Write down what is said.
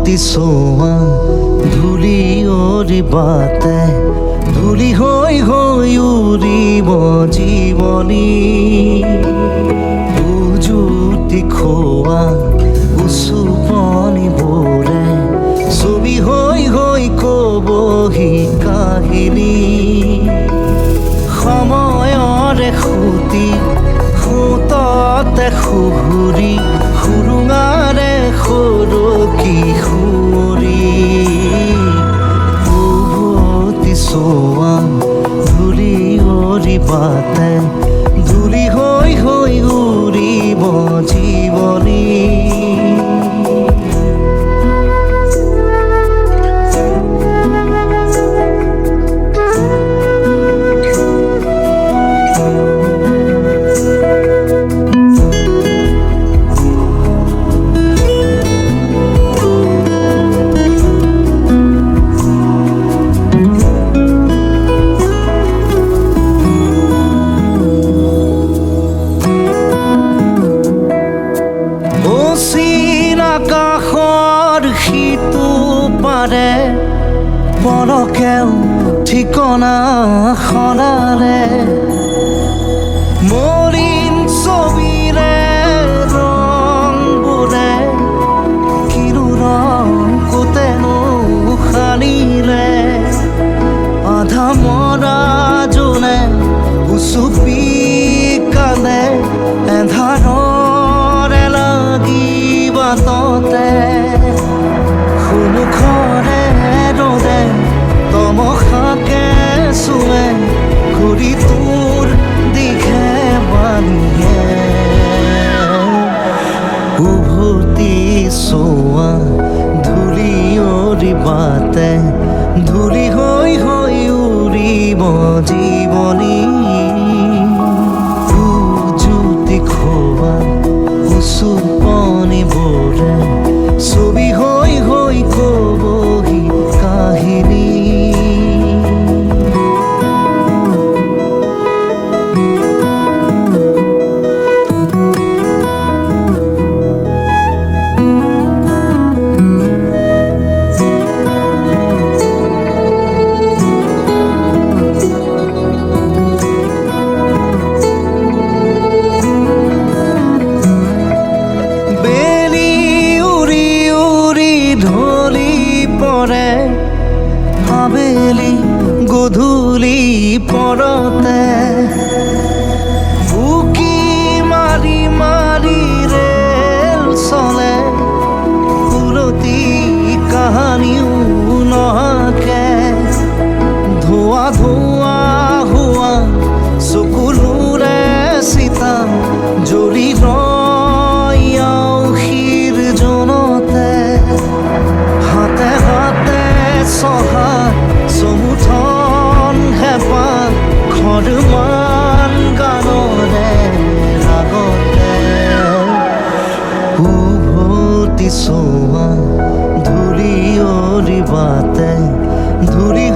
সোয়া ধুলি ওৰি বাতে ধুলি হই হই উড়িব জীবনী উজুতি খোৱা উচুপনি বোৰে ছবি হই হই কবহি কাহিনী সময়ৰে খুটি খুততে খুহুৰি খুৰুঙাৰে সৰকি সুঁৱৰি উভতি চোৱা ধূলি অৰি বাটে ধূলি হৈ হৈ উৰিব জীৱনী আকাশৰ সিটো পাৰে পলকেও ঠিকনা সলালে মলিন ছবিৰে ৰংবোৰে কিনো ৰং কোতেনো সানিলে আধা মৰা জোনে উচুপি কান্দে এন্ধাৰৰে লাগি বাটতে সন্মুখৰে ৰ'দে তমসাকে চুৱে ঘূৰি তোৰ দিশে বালিয়ে উভতি চোৱা ধূলি অৰি বাটে ধূলি হৈ হৈ উৰিব জীৱনী উজুতি খোৱা উচুপনি বোৰে ছবি হৈ হৈ কবহি কাহিনী আবেলি গধূলি পৰতে বুকি মাৰি মাৰি ৰেল চলে উলটি কাহানিও নহাকে ধোৱা ধোৱা হোৱা চকুলোৰে চিতা জ্বলি ৰয় আউসীৰ জনতে হাতে হাতে সহায় চমুঠন হেঁপাহ খৰমান গানৰে ৰাগতে উভতি চোৱা ধূলি অৰি বাটে ধূলি